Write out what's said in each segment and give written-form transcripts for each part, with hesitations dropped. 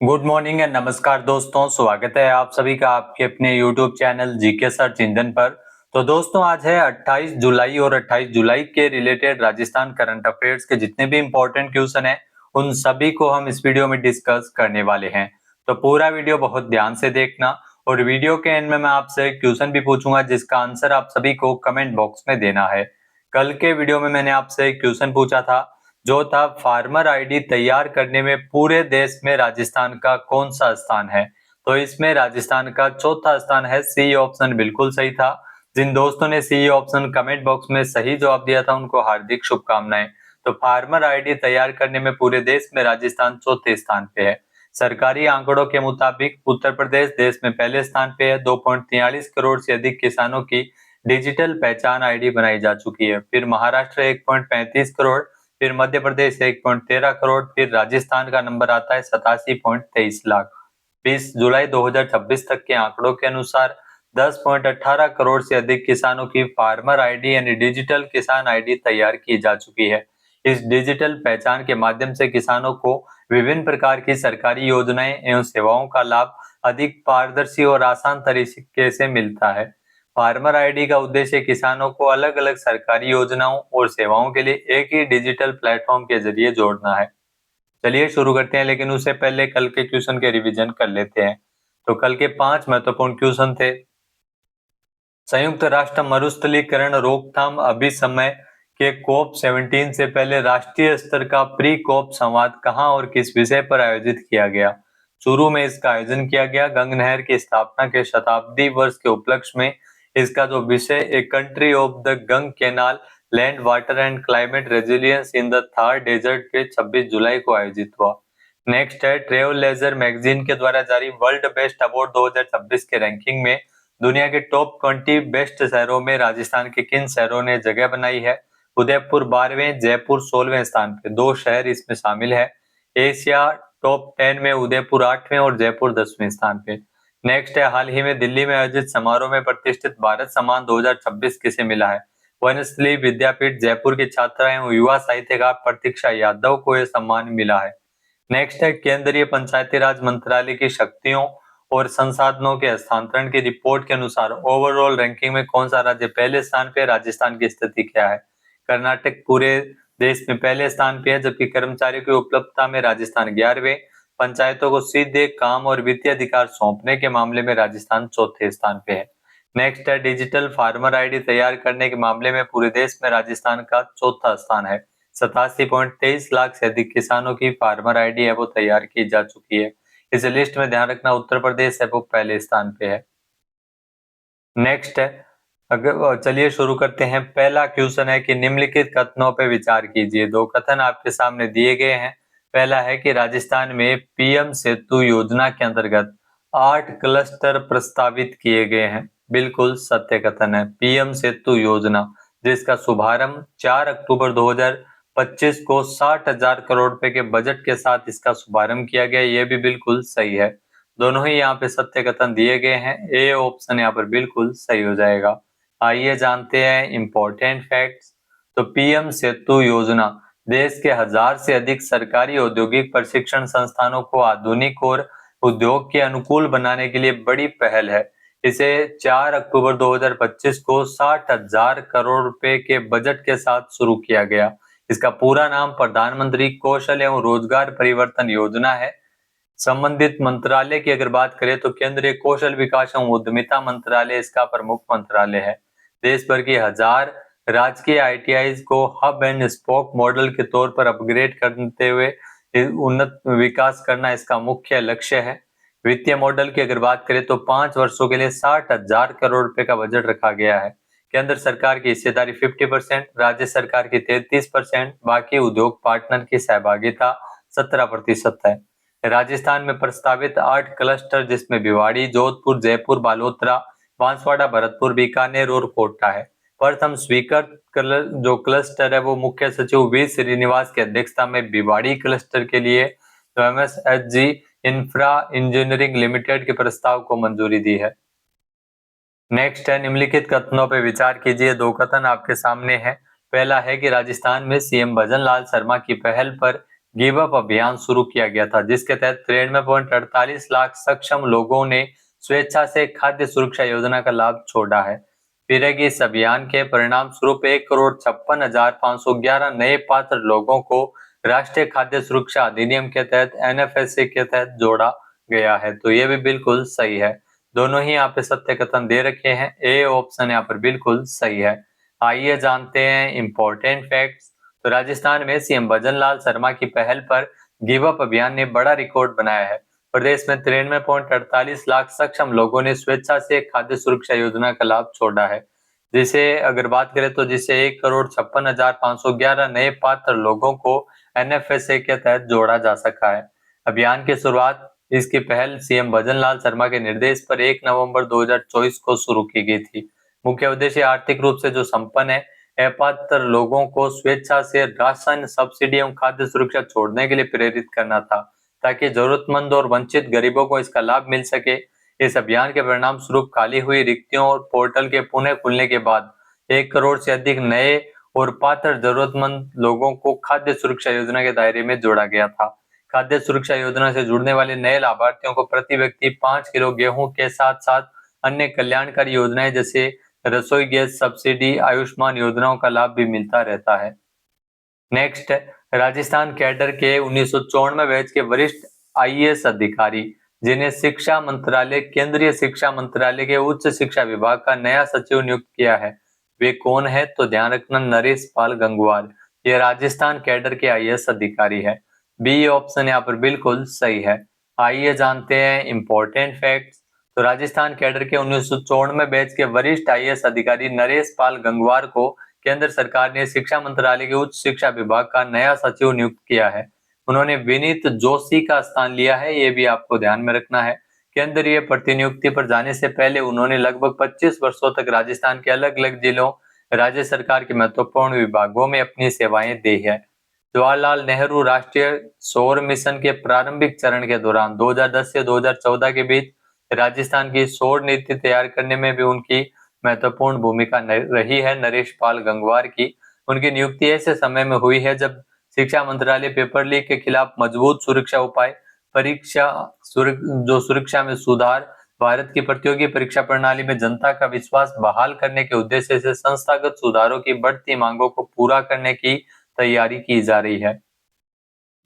Good morning and नमस्कार दोस्तों, स्वागत है आप सभी का आपके अपने YouTube channel GK search engine पर। तो दोस्तों आज है 28 जुलाई और 28 जुलाई के रिलेटेड राजस्थान करंट अफेयर्स के जितने भी इंपॉर्टेंट क्वेश्चन हैं उन सभी को हम इस वीडियो में डिस्कस करने वाले हैं। तो पूरा वीडियो बहुत ध्यान से देखना और वीडियो के एंड में मैं आपसे क्वेश्चन भी पूछूंगा जिसका आंसर आप सभी को कमेंट बॉक्स में देना है। कल के वीडियो में मैंने आपसे क्वेश्चन पूछा था जो था फार्मर आईडी तैयार करने में पूरे देश में राजस्थान का कौन सा स्थान है। तो इसमें राजस्थान का चौथा स्थान है। सी ऑप्शन बिल्कुल सही था। जिन दोस्तों ने सी ऑप्शन कमेंट बॉक्स में सही जवाब दिया था उनको हार्दिक शुभकामनाएं। तो फार्मर आईडी तैयार करने में पूरे देश में राजस्थान चौथे स्थान पे है। सरकारी आंकड़ों के मुताबिक उत्तर प्रदेश देश में पहले स्थान पे है। 2.43 करोड़ से अधिक किसानों की डिजिटल पहचान आईडी बनाई जा चुकी है। फिर महाराष्ट्र 1.35 करोड़, फिर मध्य प्रदेश 1.13 करोड़, फिर राजस्थान का नंबर आता है 87.23 लाख। 20 जुलाई 2026 तक के आंकड़ों के अनुसार 10.18 करोड़ से अधिक किसानों की फार्मर आईडी यानी डिजिटल किसान आईडी तैयार की जा चुकी है। इस डिजिटल पहचान के माध्यम से किसानों को विभिन्न प्रकार की सरकारी योजनाएं एवं सेवाओं का लाभ अधिक पारदर्शी और आसान तरीके से मिलता है। फार्मर आईडी का उद्देश्य किसानों को अलग अलग सरकारी योजनाओं और सेवाओं के लिए एक ही डिजिटल प्लेटफॉर्म के जरिए जोड़ना है। चलिए शुरू करते हैं, लेकिन उससे पहले कल के क्वेश्चन के रिवीजन कर लेते हैं। तो कल के 5 महत्वपूर्ण क्वेश्चन थे। संयुक्त राष्ट्र मरुस्थलीकरण रोकथाम अभिसमय के कोप 17 से पहले राष्ट्रीय स्तर का प्री कोप संवाद कहां और किस विषय पर आयोजित किया गया। शुरू में इसका आयोजन किया गया गंग नहर की स्थापना के शताब्दी वर्ष के उपलक्ष्य में। इसका जो विषय a country of the Gang canal, land, water and climate resilience in the Thar desert पे 26 जुलाई को आयोजित हुआ। नेक्स्ट है ट्रेवल लेजर मैगजीन के द्वारा जारी वर्ल्ड बेस्ट अवार्ड 2026 के रैंकिंग में दुनिया के टॉप 20 बेस्ट शहरों में राजस्थान के किन शहरों ने जगह बनाई है। उदयपुर 12वें, जयपुर 16वें स्थान पे, 2 शहर इसमें शामिल है। एशिया टॉप 10 में उदयपुर 8वें और जयपुर 10वें स्थान पे। नेक्स्ट है हाल ही में दिल्ली में आयोजित समारोह में प्रतिष्ठित भारत सम्मान 2026 किसे मिला है। वनस्थली विद्यापीठ जयपुर की छात्रा एवं युवा साहित्यकार प्रतीक्षा यादव को यह सम्मान मिला है। नेक्स्ट है केंद्रीय पंचायती राज मंत्रालय की शक्तियों और संसाधनों के हस्तांतरण की रिपोर्ट के अनुसार ओवरऑल रैंकिंग में कौन सा राज्य पहले स्थान पे, राजस्थान की स्थिति क्या है। कर्नाटक पूरे देश में पहले स्थान पे है, जबकि कर्मचारियों की उपलब्धता में राजस्थान 11वें, पंचायतों को सीधे काम और वित्तीय अधिकार सौंपने के मामले में राजस्थान चौथे स्थान पे है। नेक्स्ट है डिजिटल फार्मर आईडी तैयार करने के मामले में पूरे देश में राजस्थान का चौथा स्थान है। 87.23 लाख से अधिक किसानों की फार्मर आईडी है वो तैयार की जा चुकी है। इस लिस्ट में ध्यान रखना उत्तर प्रदेश है वो पहले स्थान पे है। नेक्स्ट है, अगर चलिए शुरू करते हैं। पहला क्वेश्चन है कि निम्नलिखित कथनों पे विचार कीजिए। 2 कथन आपके सामने दिए गए हैं। पहला है कि राजस्थान में पीएम सेतु योजना के अंतर्गत 8 क्लस्टर प्रस्तावित किए गए हैं। बिल्कुल सत्य कथन है। पीएम सेतु योजना जिसका शुभारंभ 4 अक्टूबर 2025 को 60,000 करोड़ रुपए के बजट के साथ इसका शुभारंभ किया गया, ये भी बिल्कुल सही है। दोनों ही यहाँ पे सत्य कथन दिए गए हैं। ए ऑप्शन यहाँ पर बिल्कुल सही हो जाएगा। आइए जानते हैं इंपॉर्टेंट फैक्ट्स। तो पीएम सेतु योजना देश के 1000 से अधिक सरकारी औद्योगिक प्रशिक्षण संस्थानों को आधुनिक और उद्योग के अनुकूल बनाने के लिए बड़ी पहल है। इसे 4 अक्टूबर 2025 को 60,000 करोड़ रुपए के बजट के साथ शुरू किया गया। इसका पूरा नाम प्रधानमंत्री कौशल एवं रोजगार परिवर्तन योजना है। संबंधित मंत्रालय की अगर बात करें तो केंद्रीय कौशल विकास एवं उद्यमिता मंत्रालय इसका प्रमुख मंत्रालय है। देश भर की 1000 राजकीय आईटीआई को हब एंड स्पोक मॉडल के तौर पर अपग्रेड करते हुए उन्नत विकास करना इसका मुख्य लक्ष्य है। वित्तीय मॉडल की अगर बात करें तो 5 वर्षों के लिए 60,000 करोड़ रुपए का बजट रखा गया है। केंद्र सरकार की हिस्सेदारी 50%, राज्य सरकार की 33%, बाकी उद्योग पार्टनर की सहभागिता 17% है। राजस्थान में प्रस्तावित 8 क्लस्टर जिसमें भिवाड़ी, जोधपुर, जयपुर, बालोतरा, बांसवाड़ा, भरतपुर, बीकानेर और कोटा है। प्रथम स्वीकृत जो क्लस्टर है वो मुख्य सचिव वी श्रीनिवास की अध्यक्षता में भिवाड़ी क्लस्टर के लिए एमएसएचजी इंफ्रा इंजीनियरिंग लिमिटेड के प्रस्ताव को मंजूरी दी है। नेक्स्ट है निम्नलिखित कथनों पर विचार कीजिए। 2 कथन आपके सामने है। पहला है कि राजस्थान में सीएम भजन लाल शर्मा की पहल पर गिव अप अभियान शुरू किया गया था, जिसके तहत 93.48 लाख सक्षम लोगों ने स्वेच्छा से खाद्य सुरक्षा योजना का लाभ छोड़ा है। फिर है कि इस अभियान के परिणाम स्वरूप 1,56,511 नए पात्र लोगों को राष्ट्रीय खाद्य सुरक्षा अधिनियम के तहत एनएफएसए के तहत जोड़ा गया है। तो ये भी बिल्कुल सही है। दोनों ही यहाँ पे सत्य कथन दे रखे हैं। ए ऑप्शन यहाँ पर बिल्कुल सही है। आइए जानते हैं इंपॉर्टेंट फैक्ट्स। तो राजस्थान में सीएम भजन लाल शर्मा की पहल पर गिव अप अभियान ने बड़ा रिकॉर्ड बनाया है। प्रदेश में 93.48 लाख सक्षम लोगों ने स्वेच्छा से खाद्य सुरक्षा योजना का लाभ छोड़ा है, जिसे अगर बात करें तो जिसे 1,56,511 नए पात्र लोगों को एनएफएसए के तहत जोड़ा जा सका है। अभियान की शुरुआत इसकी पहल सीएम भजन लाल शर्मा के निर्देश पर 1 नवंबर 2024 को शुरू की गई थी। मुख्य उद्देश्य आर्थिक रूप से जो संपन्न है अपात्र लोगों को स्वेच्छा से राशन, सब्सिडी एवं खाद्य सुरक्षा छोड़ने के लिए प्रेरित करना था, ताकि जरूरतमंद और वंचित गरीबों को इसका लाभ मिल सके। इस अभियान के परिणाम स्वरूप खाली हुई रिक्तियों और पोर्टल के पुनः खुलने के बाद 1 करोड़ से अधिक नए और पात्र जरूरतमंद लोगों को खाद्य सुरक्षा योजना के दायरे में जोड़ा गया था। खाद्य सुरक्षा योजना से जुड़ने वाले नए लाभार्थियों को प्रति व्यक्ति 5 किलो गेहूं के साथ साथ अन्य कल्याणकारी योजनाएं जैसे रसोई गैस सब्सिडी, आयुष्मान योजनाओं का लाभ भी मिलता रहता है। नेक्स्ट, राजस्थान कैडर के 1994 बैच के वरिष्ठ आईएएस अधिकारी जिन्हें शिक्षा मंत्रालय, केंद्रीय शिक्षा मंत्रालय के उच्च शिक्षा विभाग का नया सचिव नियुक्त किया है, वे कौन है? तो ध्यान रखना, नरेश पाल गंगवार। ये राजस्थान कैडर के आईएएस अधिकारी है। बी ऑप्शन यहाँ पर बिल्कुल सही है। आइए जानते हैं इंपॉर्टेंट फैक्ट्स। तो राजस्थान कैडर के 1994 बैच के वरिष्ठ आईएएस अधिकारी नरेश पाल गंगवार को केंद्र सरकार ने शिक्षा मंत्रालय के उच्च शिक्षा विभाग का नया सचिव नियुक्त किया है। उन्होंने विनीत जोशी का स्थान लिया है, ये भी आपको ध्यान में रखना है। केंद्रीय प्रतिनियुक्ति पर जाने से पहले उन्होंने लगभग 25 वर्षों तक राजस्थान के अलग अलग जिलों, राज्य सरकार के महत्वपूर्ण विभागों में अपनी सेवाएं दी है। जवाहरलाल नेहरू राष्ट्रीय सौर मिशन के प्रारंभिक चरण के दौरान 2010 से 2014 के बीच राजस्थान की सौर नीति तैयार करने में भी उनकी महत्वपूर्ण भूमिका रही है। नरेश पाल गंगवार की उनकी नियुक्ति ऐसे समय में हुई है जब शिक्षा मंत्रालय पेपर लीक के खिलाफ मजबूत सुरक्षा उपाय, सुरक्षा में सुधार, भारत की प्रतियोगी परीक्षा प्रणाली में जनता का विश्वास बहाल करने के उद्देश्य से संस्थागत सुधारों की बढ़ती मांगों को पूरा करने की तैयारी की जा रही है।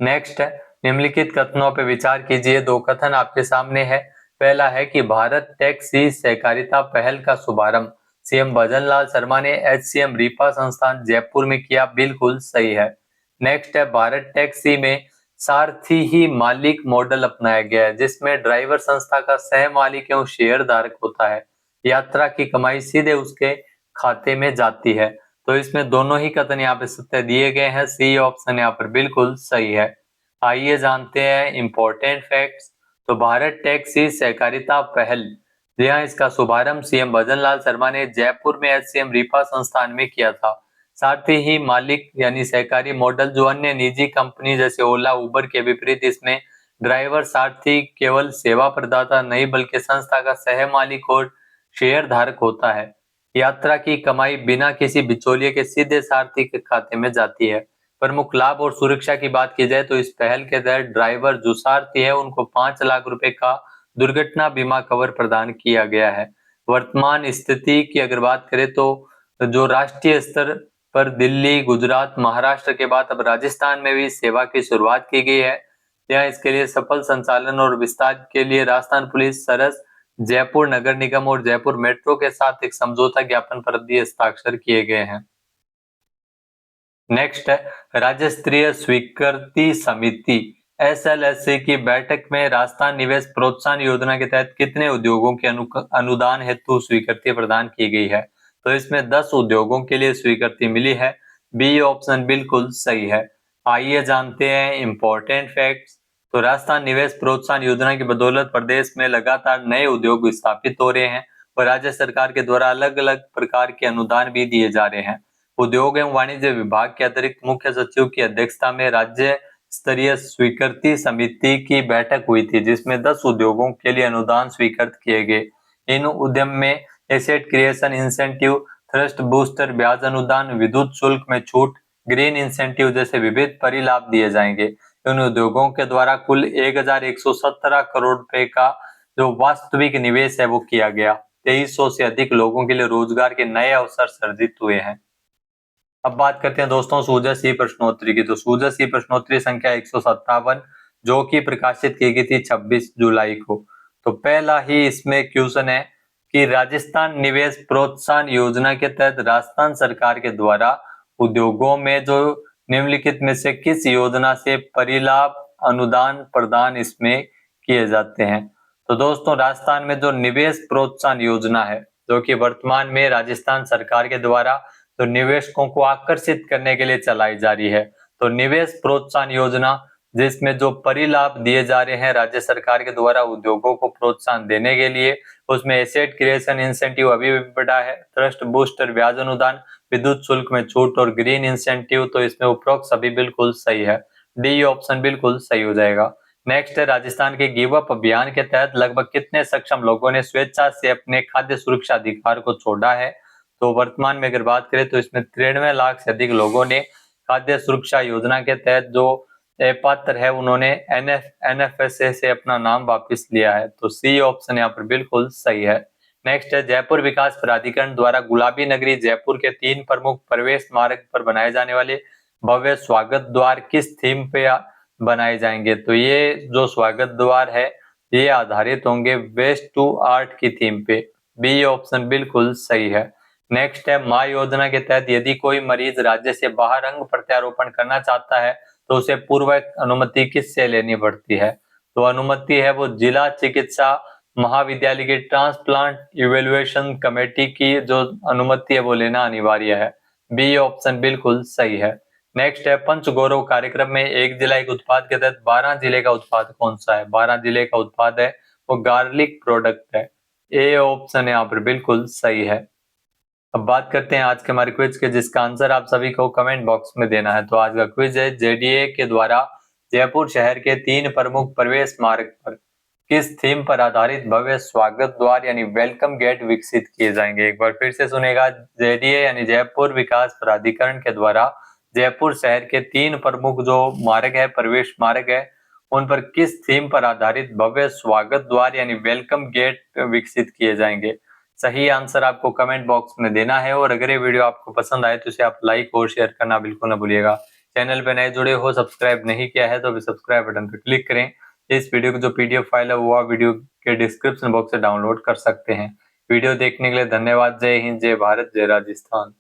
नेक्स्ट है, निम्नलिखित कथनों पर विचार कीजिए। दो कथन आपके सामने है। पहला है कि भारत टैक्सी सहकारिता पहल का शुभारंभ सीएम भजन लाल शर्मा ने एचसीएम रीपा संस्थान जयपुर में किया, बिल्कुल सही है। नेक्स्ट है, भारत टैक्सी में सारथी ही मालिक मॉडल अपनाया गया है, जिसमें ड्राइवर संस्था का सह मालिक एवं शेयर धारक होता है। यात्रा की कमाई सीधे उसके खाते में जाती है। तो इसमें दोनों ही कथन यहाँ पे सत्य दिए गए हैं। सी ऑप्शन यहाँ पर बिल्कुल सही है। आइए जानते हैं इंपॉर्टेंट फैक्ट्स। तो भारत टैक्सी सहकारिता पहल, जी हाँ, इसका शुभारंभ सीएम भजन लाल शर्मा ने जयपुर में एचसीएम रीपा संस्थान में किया था। साथ ही मालिक यानी सहकारी मॉडल जो अन्य निजी कंपनी जैसे ओला, उबर के विपरीत इसमें ड्राइवर सारथी केवल सेवा प्रदाता नहीं बल्कि संस्था का सह मालिक और शेयर धारक होता है। यात्रा की कमाई बिना किसी बिचौलिए के सीधे सारथी के खाते में जाती है। प्रमुख लाभ और सुरक्षा की बात की जाए तो इस पहल के तहत ड्राइवर जो सारथी है उनको 5 लाख रुपए का दुर्घटना बीमा कवर प्रदान किया गया है। वर्तमान स्थिति की अगर बात करें तो जो राष्ट्रीय स्तर पर दिल्ली, गुजरात, महाराष्ट्र के बाद अब राजस्थान में भी सेवा की शुरुआत की गई है। यहाँ इसके लिए सफल संचालन और विस्तार के लिए राजस्थान पुलिस, सरस, जयपुर नगर निगम और जयपुर मेट्रो के साथ एक समझौता ज्ञापन पर भी हस्ताक्षर किए गए हैं। नेक्स्ट है, राज्य स्तरीय स्वीकृति समिति एसएलएससी की बैठक में राजस्थान निवेश प्रोत्साहन योजना के तहत कितने उद्योगों के अनुदान हेतु स्वीकृति प्रदान की गई है? तो इसमें 10 उद्योगों के लिए स्वीकृति मिली है। बी ऑप्शन बिल्कुल सही है। आइए जानते हैं इंपॉर्टेंट फैक्ट्स। तो राजस्थान निवेश प्रोत्साहन योजना की बदौलत प्रदेश में लगातार नए उद्योग स्थापित हो रहे हैं और राज्य सरकार के द्वारा अलग अलग प्रकार के अनुदान भी दिए जा रहे हैं। उद्योग एवं वाणिज्य विभाग के अतिरिक्त मुख्य सचिव की अध्यक्षता में राज्य स्तरीय स्वीकृति समिति की बैठक हुई थी, जिसमें 10 उद्योगों के लिए अनुदान स्वीकृत किए गए। इन उद्यम में asset creation incentive, thrust booster ब्याज अनुदान, विद्युत शुल्क में छूट, ग्रीन इंसेंटिव जैसे विविध परिलाभ दिए जाएंगे। इन उद्योगों के द्वारा कुल 1117 करोड़ रुपए का जो वास्तविक निवेश है वो किया गया। 2300 से अधिक लोगों के लिए रोजगार के नए अवसर सृजित हुए हैं। अब बात करते हैं दोस्तों सूजस ई प्रश्नोत्तरी की। तो सूजस ई प्रश्नोत्तरी संख्या 157 जो कि प्रकाशित की गई थी 26 जुलाई को। तो पहला ही इसमें क्वेश्चन है कि राजस्थान निवेश प्रोत्साहन योजना के तहत राजस्थान सरकार के द्वारा उद्योगों में जो निम्नलिखित में से किस योजना से परिलाभ अनुदान प्रदान इसमें किए जाते हैं। तो दोस्तों राजस्थान में जो निवेश प्रोत्साहन योजना है जो कि वर्तमान में राजस्थान सरकार के द्वारा तो निवेशकों को आकर्षित करने के लिए चलाई जा रही है। तो निवेश प्रोत्साहन योजना जिसमें जो परिलाभ दिए जा रहे हैं राज्य सरकार के द्वारा उद्योगों को प्रोत्साहन देने के लिए, उसमें एसेट क्रिएशन इंसेंटिव अभी भी बढ़ा है, ट्रस्ट बूस्टर ब्याज अनुदान, विद्युत शुल्क में छूट और ग्रीन इंसेंटिव। तो इसमें उपरोक्त सभी बिल्कुल सही है, डी ऑप्शन बिल्कुल सही हो जाएगा। नेक्स्ट है राजस्थान के गिव अप अभियान के तहत लगभग कितने सक्षम लोगों ने स्वेच्छा से अपने खाद्य सुरक्षा अधिकार को छोड़ा है। तो वर्तमान में अगर बात करें तो इसमें 93 लाख से अधिक लोगों ने खाद्य सुरक्षा योजना के तहत जो पात्र है उन्होंने एनएफएसए से अपना नाम वापस लिया है। तो सी ऑप्शन यहाँ पर बिल्कुल सही है। नेक्स्ट है जयपुर विकास प्राधिकरण द्वारा गुलाबी नगरी जयपुर के 3 प्रमुख प्रवेश मार्ग पर बनाए जाने वाले भव्य स्वागत द्वार किस थीम पे बनाए जाएंगे। तो ये जो स्वागत द्वार है ये आधारित होंगे वेस्ट टू आर्ट की थीम पे, बी ऑप्शन बिल्कुल सही है। नेक्स्ट है माँ योजना के तहत यदि कोई मरीज राज्य से बाहर अंग प्रत्यारोपण करना चाहता है तो उसे पूर्व अनुमति किससे लेनी पड़ती है। तो अनुमति है वो जिला चिकित्सा महाविद्यालय की ट्रांसप्लांट इवेल्युएशन कमेटी की जो अनुमति है वो लेना अनिवार्य है, बी ऑप्शन बिल्कुल सही है। नेक्स्ट है पंच गौरव कार्यक्रम में एक जिला एक उत्पाद के तहत 12 जिले का उत्पाद कौन सा है। 12 जिले का उत्पाद है वो गार्लिक प्रोडक्ट है, ए ऑप्शन यहाँ पर बिल्कुल सही है। अब बात करते हैं आज के हमारे क्विज के जिसका आंसर आप सभी को कमेंट बॉक्स में देना है। तो आज का क्विज है जेडीए के द्वारा जयपुर शहर के 3 प्रमुख प्रवेश मार्ग पर किस थीम पर आधारित भव्य स्वागत द्वार यानी वेलकम गेट विकसित किए जाएंगे। एक बार फिर से सुनेगा, जेडीए यानी जयपुर विकास प्राधिकरण के द्वारा जयपुर शहर के 3 प्रमुख जो मार्ग है प्रवेश मार्ग है उन पर किस थीम पर आधारित भव्य स्वागत द्वार यानी वेलकम गेट विकसित किए जाएंगे। सही आंसर आपको कमेंट बॉक्स में देना है और अगर ये वीडियो आपको पसंद आए तो इसे आप लाइक और शेयर करना बिल्कुल ना भूलिएगा। चैनल पे नए जुड़े हो सब्सक्राइब नहीं किया है तो अभी सब्सक्राइब बटन पर क्लिक करें। इस वीडियो की जो पीडीएफ फाइल है वो आप वीडियो के डिस्क्रिप्शन बॉक्स से डाउनलोड कर सकते हैं। वीडियो देखने के लिए धन्यवाद। जय हिंद, जय भारत, जय राजस्थान।